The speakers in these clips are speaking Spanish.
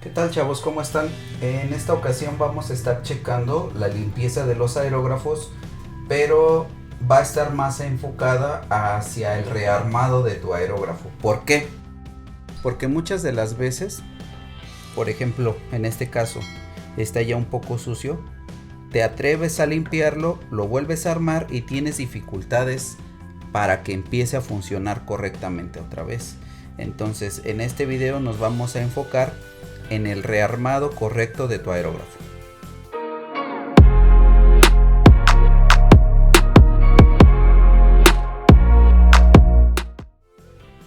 ¿Qué tal, chavos? ¿Cómo están? En esta ocasión vamos a estar checando la limpieza de los aerógrafos, pero va a estar más enfocada hacia el rearmado de tu aerógrafo. ¿Por qué? Porque muchas de las veces, por ejemplo, en este caso, está ya un poco sucio, te atreves a limpiarlo, lo vuelves a armar y tienes dificultades para que empiece a funcionar correctamente otra vez. Entonces, en este video nos vamos a enfocar en el rearmado correcto de tu aerógrafo.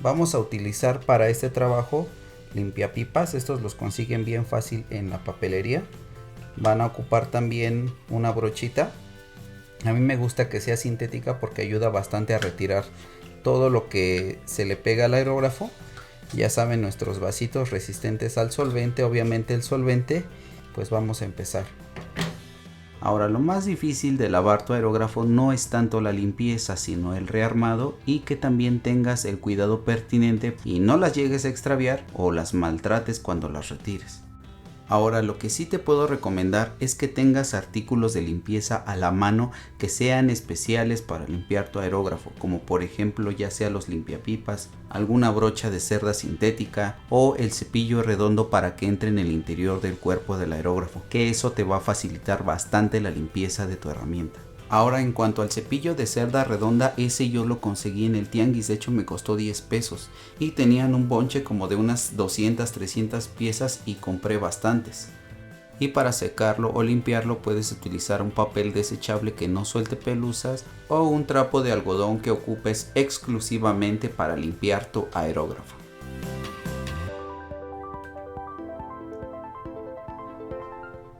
Vamos a utilizar para este trabajo limpiapipas. Estos los consiguen bien fácil en la papelería. Van a ocupar también una brochita. A mí me gusta que sea sintética porque ayuda bastante a retirar todo lo que se le pega al aerógrafo. Ya saben, nuestros vasitos resistentes al solvente, obviamente el solvente. Pues vamos a empezar. Ahora, lo más difícil de lavar tu aerógrafo no es tanto la limpieza, sino el rearmado, y que también tengas el cuidado pertinente y no las llegues a extraviar o las maltrates cuando las retires. Ahora, lo que sí te puedo recomendar es que tengas artículos de limpieza a la mano que sean especiales para limpiar tu aerógrafo, como por ejemplo ya sea los limpiapipas, alguna brocha de cerda sintética o el cepillo redondo para que entre en el interior del cuerpo del aerógrafo, que eso te va a facilitar bastante la limpieza de tu herramienta. Ahora, en cuanto al cepillo de cerda redonda, ese yo lo conseguí en el tianguis, de hecho me costó 10 pesos y tenían un bonche como de unas 200, 300 piezas y compré bastantes. Y para secarlo o limpiarlo puedes utilizar un papel desechable que no suelte pelusas o un trapo de algodón que ocupes exclusivamente para limpiar tu aerógrafo.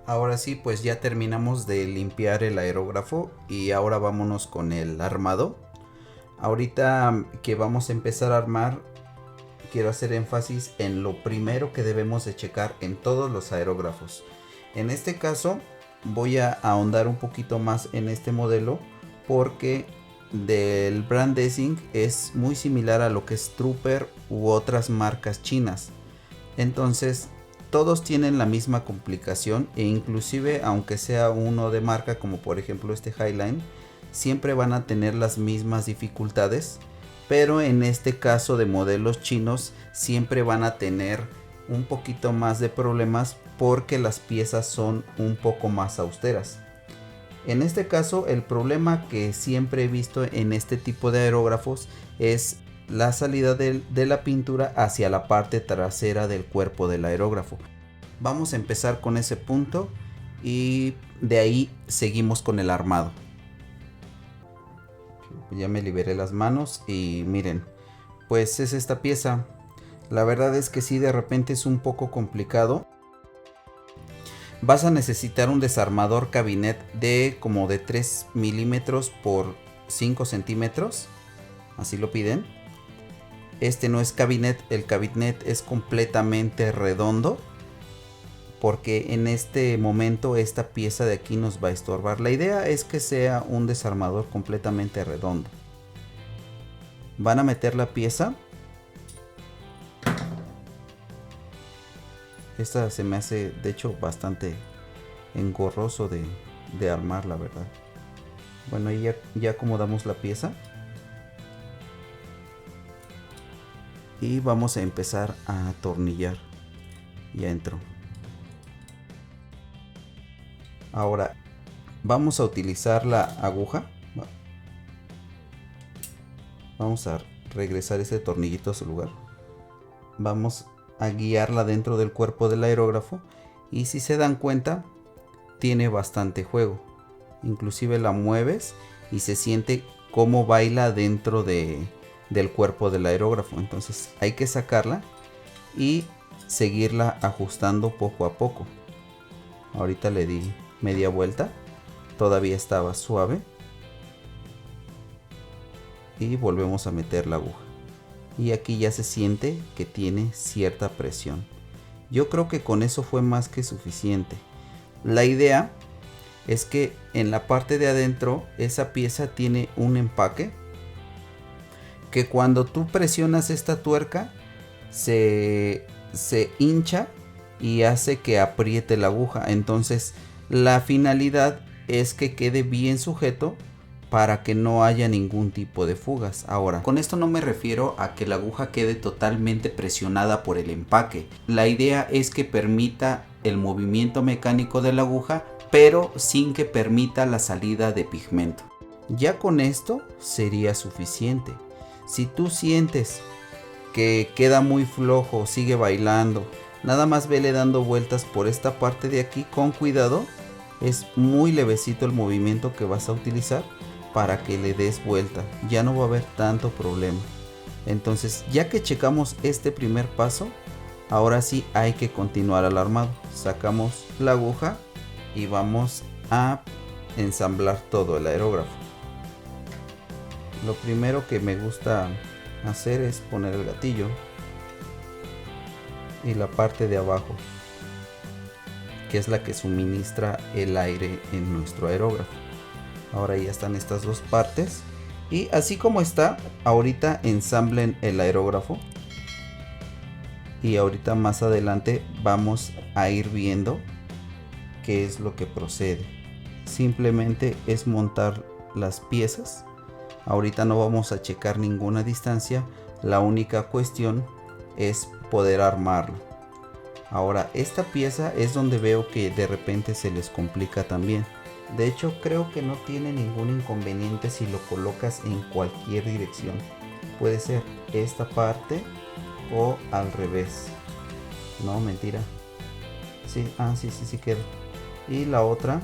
Ahora sí, pues ya terminamos de limpiar el aerógrafo y ahora vámonos con el armado. Ahorita que vamos a empezar a armar, quiero hacer énfasis en lo primero que debemos de checar en todos los aerógrafos. En este caso voy a ahondar un poquito más en este modelo porque del brand Dessing es muy similar a lo que es Trooper u otras marcas chinas. Entonces todos tienen la misma complicación e inclusive aunque sea uno de marca como por ejemplo este Highline, siempre van a tener las mismas dificultades, pero en este caso de modelos chinos siempre van a tener un poquito más de problemas porque las piezas son un poco más austeras. En este caso, el problema que siempre he visto en este tipo de aerógrafos es la salida de la pintura hacia la parte trasera del cuerpo del aerógrafo. Vamos a empezar con ese punto y de ahí seguimos con el armado. Ya me liberé las manos y miren, pues es esta pieza. La verdad es que sí, de repente es un poco complicado. Vas a necesitar un desarmador cabinet de como de 3 milímetros por 5 centímetros. Así lo piden. Este no es cabinet, el cabinet es completamente redondo, porque en este momento esta pieza de aquí nos va a estorbar. La idea es que sea un desarmador completamente redondo. Van a meter la pieza. Esta se me hace de hecho bastante engorroso de armar, la verdad. Bueno, ahí ya acomodamos la pieza. Y vamos a empezar a atornillar. Ya entró. Ahora vamos a utilizar la aguja. Vamos a regresar ese tornillito a su lugar. Vamos a guiarla dentro del cuerpo del aerógrafo. Y si se dan cuenta, tiene bastante juego. Inclusive la mueves y se siente cómo baila dentro del cuerpo del aerógrafo. Entonces hay que sacarla y seguirla ajustando poco a poco. Ahorita le di media vuelta, todavía estaba suave y volvemos a meter la aguja y aquí ya se siente que tiene cierta presión. Yo creo que con eso fue más que suficiente. La idea es que en la parte de adentro esa pieza tiene un empaque que cuando tú presionas esta tuerca se hincha y hace que apriete la aguja. Entonces la finalidad es que quede bien sujeto para que no haya ningún tipo de fugas. Ahora, con esto no me refiero a que la aguja quede totalmente presionada por el empaque. La idea es que permita el movimiento mecánico de la aguja, pero sin que permita la salida de pigmento. Ya con esto sería suficiente. Si tú sientes que queda muy flojo, sigue bailando, nada más vele dando vueltas por esta parte de aquí con cuidado. Es muy levecito el movimiento que vas a utilizar para que le des vuelta. Ya no va a haber tanto problema. Entonces, ya que checamos este primer paso, ahora sí hay que continuar al armado. Sacamos la aguja y vamos a ensamblar todo el aerógrafo. Lo primero que me gusta hacer es poner el gatillo y la parte de abajo, que es la que suministra el aire en nuestro aerógrafo. Ahora ya están estas dos partes y así como está, ahorita ensamblen el aerógrafo y ahorita más adelante vamos a ir viendo qué es lo que procede. Simplemente es montar las piezas. Ahorita no vamos a checar ninguna distancia, la única cuestión es poder armarlo. Ahora esta pieza es donde veo que de repente se les complica también. De hecho creo que no tiene ningún inconveniente si lo colocas en cualquier dirección. Puede ser esta parte o al revés. No, mentira. Sí, sí queda. Y la otra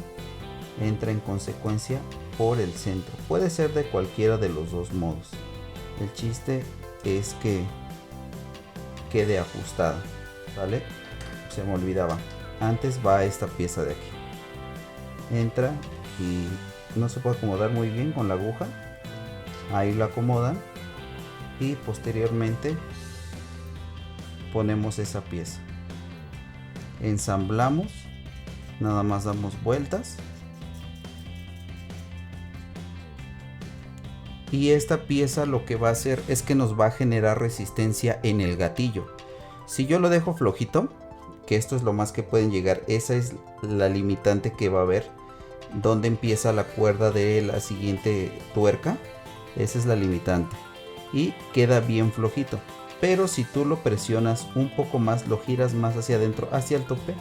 entra en consecuencia por el centro. Puede ser de cualquiera de los dos modos. El chiste es que quede ajustada, ¿vale? Se me olvidaba. Antes va esta pieza de aquí. Entra y no se puede acomodar muy bien con la aguja. Ahí la acomodan y posteriormente ponemos esa pieza. Ensamblamos, nada más damos vueltas. Y esta pieza lo que va a hacer es que nos va a generar resistencia en el gatillo. Si yo lo dejo flojito, que esto es lo más que pueden llegar, esa es la limitante que va a haber, donde empieza la cuerda de la siguiente tuerca, esa es la limitante y queda bien flojito. Pero si tú lo presionas un poco más, lo giras más hacia adentro, hacia el tope,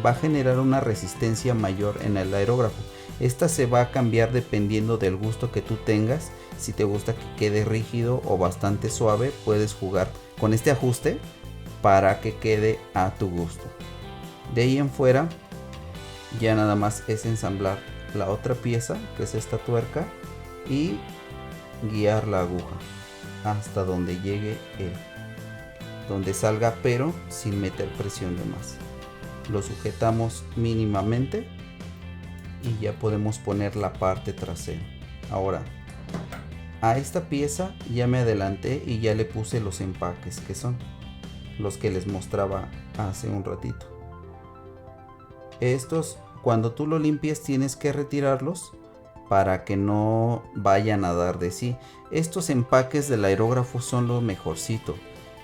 va a generar una resistencia mayor en el aerógrafo. Esta se va a cambiar dependiendo del gusto que tú tengas. Si te gusta que quede rígido o bastante suave, puedes jugar con este ajuste para que quede a tu gusto. De ahí en fuera ya nada más es ensamblar la otra pieza, que es esta tuerca, y guiar la aguja hasta donde llegue donde salga, pero sin meter presión de más. Lo sujetamos mínimamente y ya podemos poner la parte trasera. Ahora a esta pieza ya me adelanté y ya le puse los empaques, que son los que les mostraba hace un ratito. Estos, cuando tú lo limpies, tienes que retirarlos para que no vayan a dar de sí. Estos empaques del aerógrafo son lo mejorcito.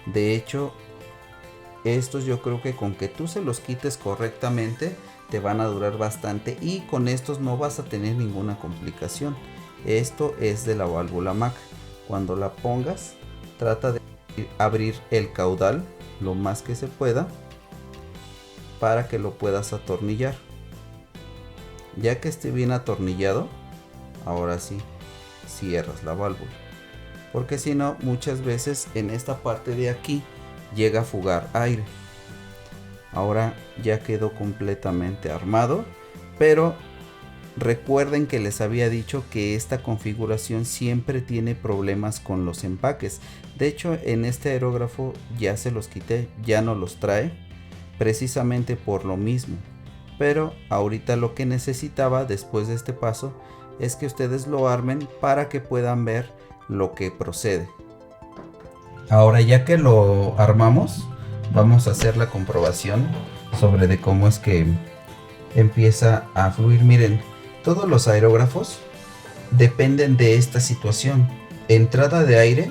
De hecho, estos yo creo que con que tú se los quites correctamente te van a durar bastante y con estos no vas a tener ninguna complicación. Esto es de la válvula MAC. Cuando la pongas, trata de abrir el caudal lo más que se pueda para que lo puedas atornillar. Ya que esté bien atornillado, ahora sí cierras la válvula, porque si no, muchas veces en esta parte de aquí llega a fugar aire. Ahora ya quedó completamente armado, pero recuerden que les había dicho que esta configuración siempre tiene problemas con los empaques. De hecho, en este aerógrafo ya se los quité, ya no los trae, precisamente por lo mismo. Pero ahorita lo que necesitaba después de este paso es que ustedes lo armen para que puedan ver lo que procede. Ahora ya que lo armamos, vamos a hacer la comprobación sobre de cómo es que empieza a fluir. Miren, todos los aerógrafos dependen de esta situación. Entrada de aire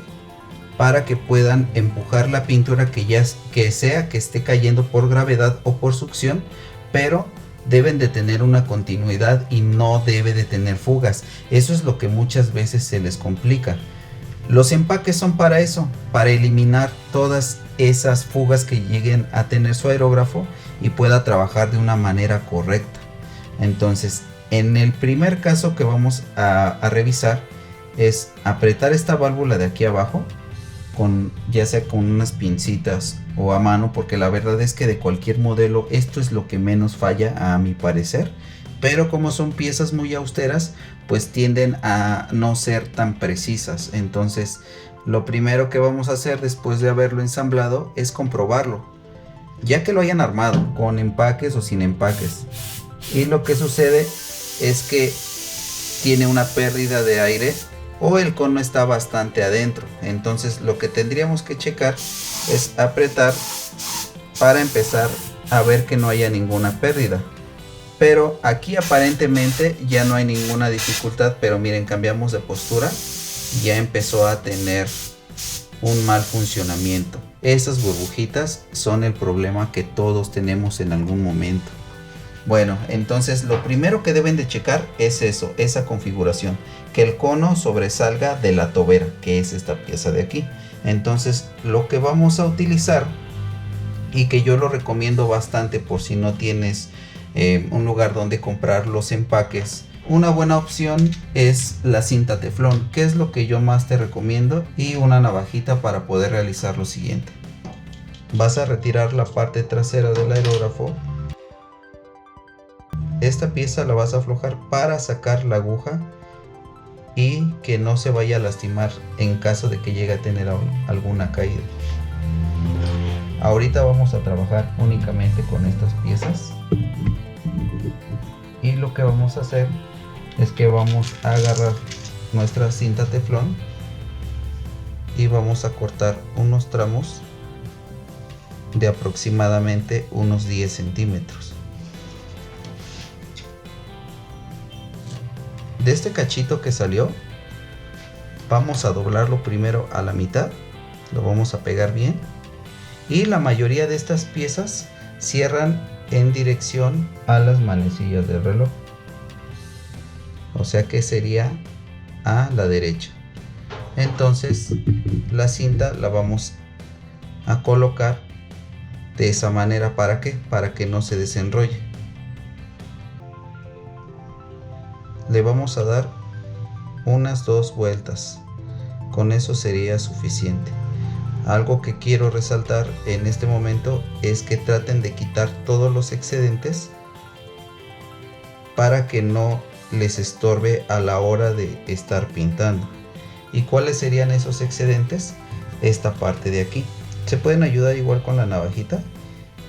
para que puedan empujar la pintura que sea que esté cayendo por gravedad o por succión, pero deben de tener una continuidad y no debe de tener fugas. Eso es lo que muchas veces se les complica. Los empaques son para eso, para eliminar todas esas fugas que lleguen a tener su aerógrafo y pueda trabajar de una manera correcta. Entonces, en el primer caso que vamos a revisar es apretar esta válvula de aquí abajo, ya sea con unas pincitas o a mano, porque la verdad es que de cualquier modelo esto es lo que menos falla a mi parecer, pero como son piezas muy austeras pues tienden a no ser tan precisas. Entonces lo primero que vamos a hacer después de haberlo ensamblado es comprobarlo, ya que lo hayan armado con empaques o sin empaques, y lo que sucede es que tiene una pérdida de aire o el cono está bastante adentro. Entonces lo que tendríamos que checar es apretar para empezar a ver que no haya ninguna pérdida. Pero aquí aparentemente ya no hay ninguna dificultad, pero miren, cambiamos de postura y ya empezó a tener un mal funcionamiento. Esas burbujitas son el problema que todos tenemos en algún momento. Bueno, entonces lo primero que deben de checar es eso, esa configuración, que el cono sobresalga de la tobera, que es esta pieza de aquí. Entonces lo que vamos a utilizar, y que yo lo recomiendo bastante por si no tienes un lugar donde comprar los empaques, una buena opción es la cinta teflón, que es lo que yo más te recomiendo, y una navajita para poder realizar lo siguiente. Vas a retirar la parte trasera del aerógrafo. Esta pieza la vas a aflojar para sacar la aguja y que no se vaya a lastimar en caso de que llegue a tener alguna caída. Ahorita vamos a trabajar únicamente con estas piezas, y lo que vamos a hacer es que vamos a agarrar nuestra cinta teflón y vamos a cortar unos tramos de aproximadamente unos 10 centímetros. De este cachito que salió, vamos a doblarlo primero a la mitad, lo vamos a pegar bien, y la mayoría de estas piezas cierran en dirección a las manecillas del reloj, o sea que sería a la derecha. Entonces la cinta la vamos a colocar de esa manera. ¿Para qué? Para que no se desenrolle. Le vamos a dar unas 2 vueltas, con eso sería suficiente. Algo que quiero resaltar en este momento es que traten de quitar todos los excedentes para que no les estorbe a la hora de estar pintando. ¿Y cuáles serían esos excedentes? Esta parte de aquí. Se pueden ayudar igual con la navajita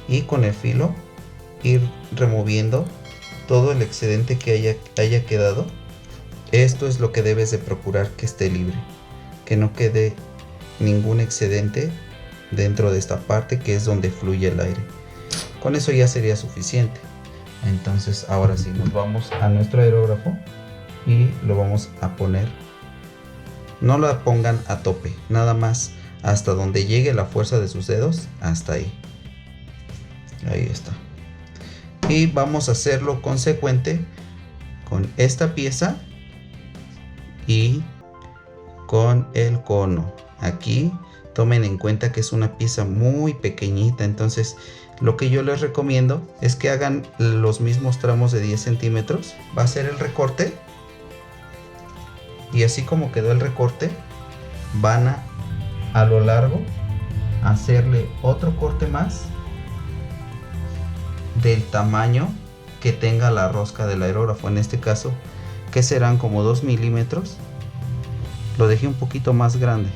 y con el filo ir removiendo todo el excedente que haya quedado. Esto es lo que debes de procurar, que esté libre, que no quede ningún excedente dentro de esta parte que es donde fluye el aire. Con eso ya sería suficiente. Entonces ahora sí nos vamos a nuestro aerógrafo y lo vamos a poner. No la pongan a tope, nada más hasta donde llegue la fuerza de sus dedos, hasta ahí. Ahí está. Y vamos a hacerlo consecuente con esta pieza y con el cono. Aquí tomen en cuenta que es una pieza muy pequeñita, entonces lo que yo les recomiendo es que hagan los mismos tramos de 10 centímetros. Va a ser el recorte, y así como quedó el recorte, van a lo largo hacerle otro corte más del tamaño que tenga la rosca del aerógrafo. En este caso, que serán como 2 milímetros. Lo dejé un poquito más grande,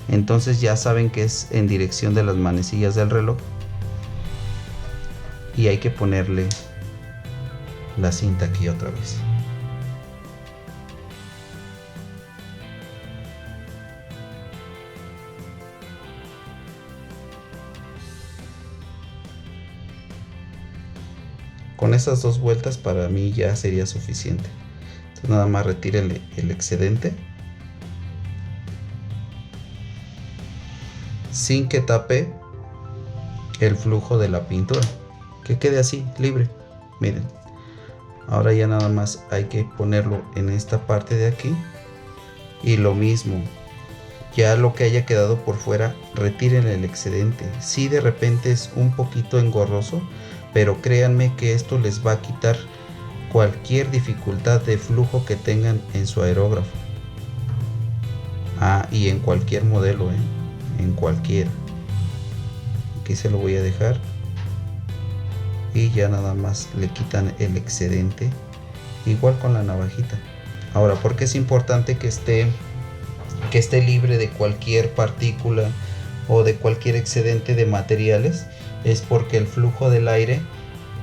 entonces ya saben que es en dirección de las manecillas del reloj, y hay que ponerle la cinta aquí otra vez. Con esas 2 vueltas para mí ya sería suficiente. Entonces nada más retírenle el excedente sin que tape el flujo de la pintura, que quede así, libre. Miren, ahora ya nada más hay que ponerlo en esta parte de aquí, y lo mismo, ya lo que haya quedado por fuera, retiren el excedente. Si de repente es un poquito engorroso, pero créanme que esto les va a quitar cualquier dificultad de flujo que tengan en su aerógrafo. Y en cualquier modelo, en cualquiera. Aquí se lo voy a dejar, y ya nada más le quitan el excedente, igual con la navajita. Ahora, ¿por qué es importante que esté libre de cualquier partícula o de cualquier excedente de materiales? Es porque el flujo del aire,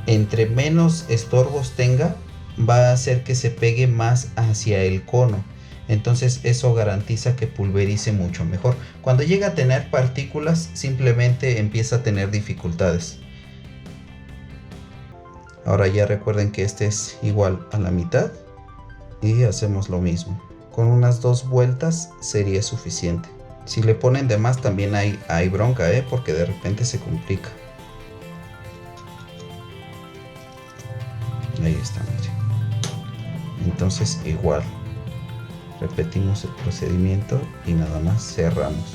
entre menos estorbos tenga, va a hacer que se pegue más hacia el cono. Entonces eso garantiza que pulverice mucho mejor. Cuando llega a tener partículas, simplemente empieza a tener dificultades. Ahora ya recuerden que este es igual a la mitad, y hacemos lo mismo. Con unas 2 vueltas sería suficiente. Si le ponen de más también hay bronca, porque de repente se complica. Ahí está, miren. Entonces igual repetimos el procedimiento y nada más cerramos.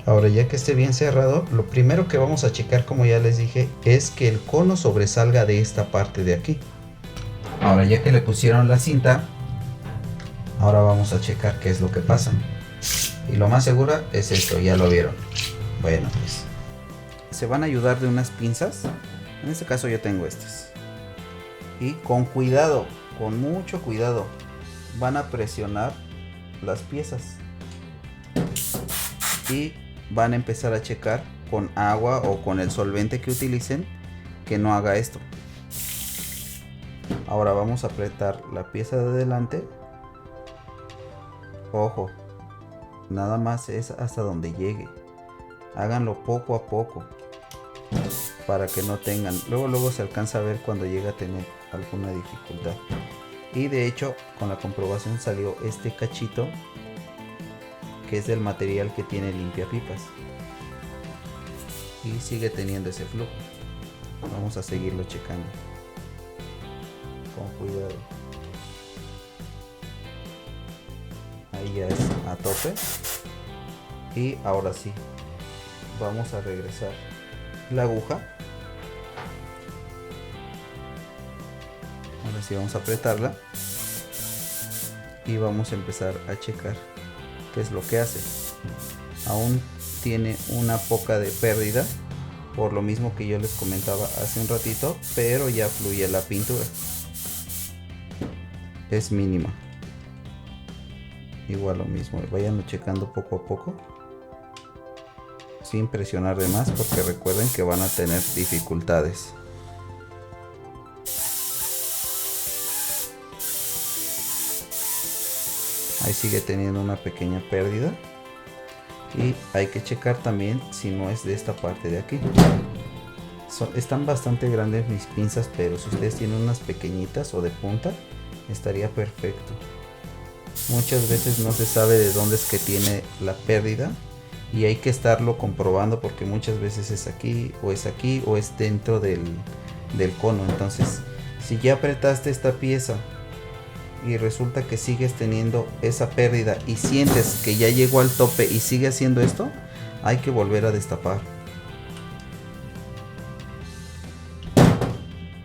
Ahora, ya que esté bien cerrado, lo primero que vamos a checar, como ya les dije, es que el cono sobresalga de esta parte de aquí. Ahora, ya que le pusieron la cinta, ahora vamos a checar qué es lo que pasa. Y lo más seguro es esto, ya lo vieron. Bueno, pues se van a ayudar de unas pinzas. En este caso yo tengo estas. Y con cuidado, con mucho cuidado, van a presionar las piezas. Y van a empezar a checar con agua o con el solvente que utilicen que no haga esto. Ahora vamos a apretar la pieza de adelante. Ojo, nada más es hasta donde llegue. Háganlo poco a poco para que no tengan, luego se alcanza a ver cuando llega a tener alguna dificultad. Y de hecho, con la comprobación salió este cachito, que es del material que tiene limpiapipas, y sigue teniendo ese flujo. Vamos a seguirlo checando con cuidado. Ahí ya es a tope. Y ahora sí, vamos a regresar la aguja. Ahora sí vamos a apretarla y vamos a empezar a checar qué es lo que hace. Aún tiene una poca de pérdida, por lo mismo que yo les comentaba hace un ratito, pero ya fluye la pintura. Es mínima. Igual lo mismo, vayan checando poco a poco, sin presionar de más, porque recuerden que van a tener dificultades. Ahí sigue teniendo una pequeña pérdida. Y hay que checar también si no es de esta parte de aquí. Están bastante grandes mis pinzas, pero si ustedes tienen unas pequeñitas o de punta, estaría perfecto. Muchas veces no se sabe de dónde es que tiene la pérdida, y hay que estarlo comprobando, porque muchas veces es aquí o es dentro del cono. Entonces, si ya apretaste esta pieza y resulta que sigues teniendo esa pérdida y sientes que ya llegó al tope y sigue haciendo esto, hay que volver a destapar.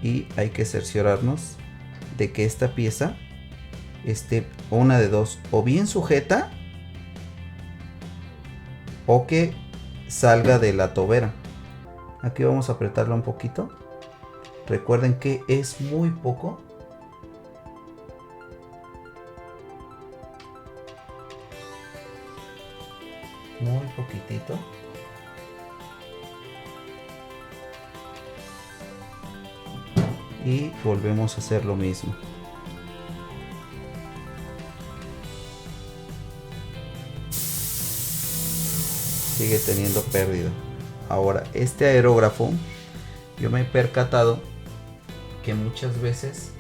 Y hay que cerciorarnos de que esta pieza esté, una de dos, o bien sujeta o que salga de la tobera. Aquí vamos a apretarla un poquito. Recuerden que es muy poco. Muy poquitito. Y volvemos a hacer lo mismo. Sigue teniendo pérdida. Ahora, este aerógrafo, yo me he percatado que muchas veces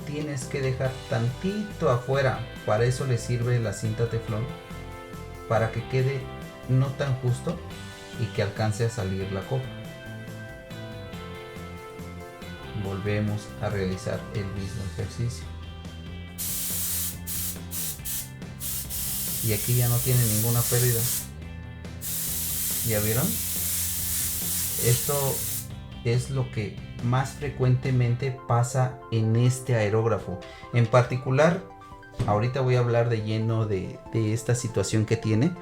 tienes que dejar tantito afuera. Para eso le sirve la cinta teflón. para que quede no tan justo y que alcance a salir la copa. Volvemos a realizar el mismo ejercicio. Y aquí ya no tiene ninguna pérdida. ¿Ya vieron? Esto es lo que más frecuentemente pasa en este aerógrafo. En particular, ahorita voy a hablar de lleno de esta situación que tiene,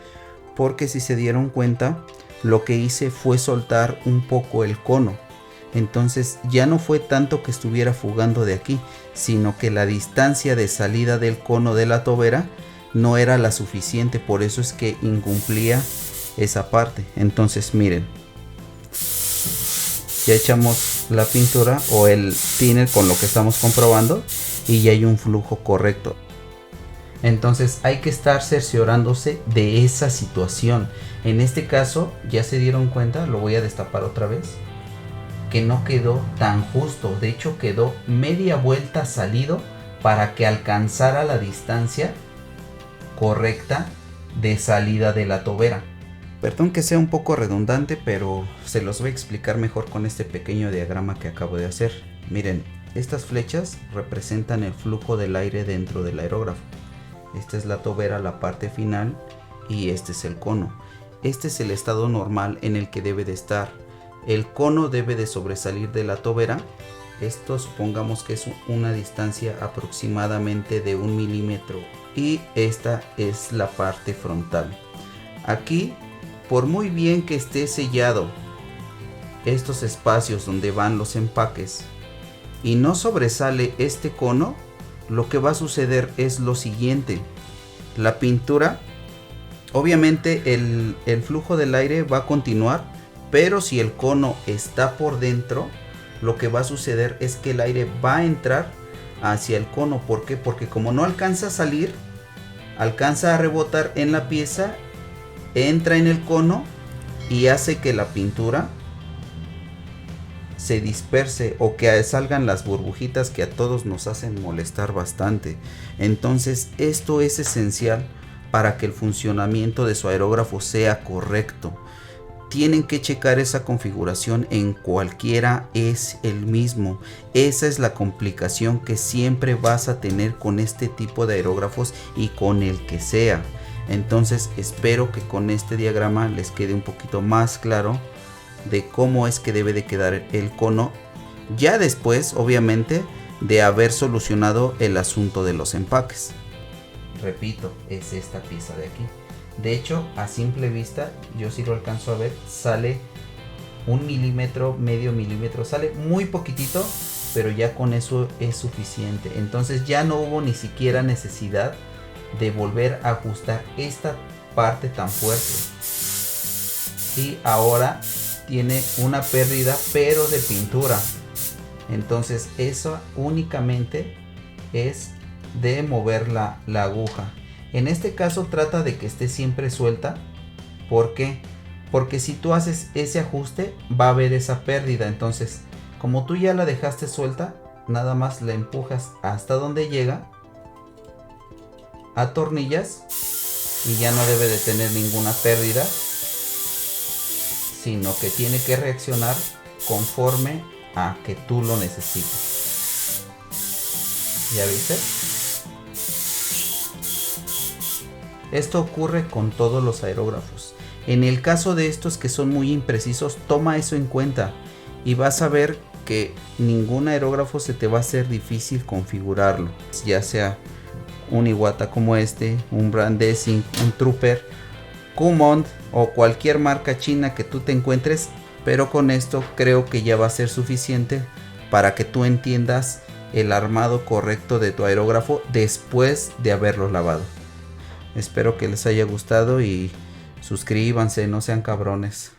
porque si se dieron cuenta, lo que hice fue soltar un poco el cono. Entonces ya no fue tanto que estuviera fugando de aquí, sino que la distancia de salida del cono de la tobera no era la suficiente, por eso es que incumplía esa parte. Entonces miren, ya echamos la pintura o el thinner con lo que estamos comprobando y ya hay un flujo correcto. Entonces hay que estar cerciorándose de esa situación. En este caso, ya se dieron cuenta, lo voy a destapar otra vez, que no quedó tan justo. De hecho quedó media vuelta salido para que alcanzara la distancia correcta de salida de la tobera. Perdón que sea un poco redundante, pero se los voy a explicar mejor con este pequeño diagrama que acabo de hacer. Miren, estas flechas representan el flujo del aire dentro del aerógrafo. Esta es la tobera, la parte final, y este es el cono. Este es el estado normal en el que debe de estar. El cono debe de sobresalir de la tobera. Esto supongamos que es una distancia aproximadamente de 1 milímetro. Y esta es la parte frontal. Aquí, por muy bien que esté sellado estos espacios donde van los empaques y no sobresale este cono, lo que va a suceder es lo siguiente. La pintura, obviamente el flujo del aire va a continuar, pero si el cono está por dentro, lo que va a suceder es que el aire va a entrar hacia el cono. ¿Por qué? Porque como no alcanza a salir, alcanza a rebotar en la pieza, entra en el cono y hace que la pintura se disperse o que salgan las burbujitas que a todos nos hacen molestar bastante. Entonces esto es esencial para que el funcionamiento de su aerógrafo sea correcto. Tienen que checar esa configuración, en cualquiera es el mismo. Esa es la complicación que siempre vas a tener con este tipo de aerógrafos y con el que sea. Entonces espero que con este diagrama les quede un poquito más claro de cómo es que debe de quedar el cono, ya después obviamente de haber solucionado el asunto de los empaques. Repito, es esta pieza de aquí. De hecho, a simple vista, yo sí lo alcanzo a ver, sale 1 milímetro, medio milímetro, sale muy poquitito, pero ya con eso es suficiente. Entonces ya no hubo ni siquiera necesidad de volver a ajustar esta parte tan fuerte. Y ahora tiene una pérdida, pero de pintura. Entonces eso únicamente es de mover la aguja. En este caso trata de que esté siempre suelta. ¿Por qué? Porque si tú haces ese ajuste va a haber esa pérdida. Entonces, como tú ya la dejaste suelta, nada más la empujas hasta donde llega, atornillas y ya no debe de tener ninguna pérdida, sino que tiene que reaccionar conforme a que tú lo necesites. ¿Ya viste? Esto ocurre con todos los aerógrafos. En el caso de estos que son muy imprecisos, toma eso en cuenta y vas a ver que ningún aerógrafo se te va a hacer difícil configurarlo. Ya sea un Iwata como este, un Brandesing, un Trooper, Kumon o cualquier marca china que tú te encuentres, pero con esto creo que ya va a ser suficiente para que tú entiendas el armado correcto de tu aerógrafo después de haberlo lavado. Espero que les haya gustado y suscríbanse, no sean cabrones.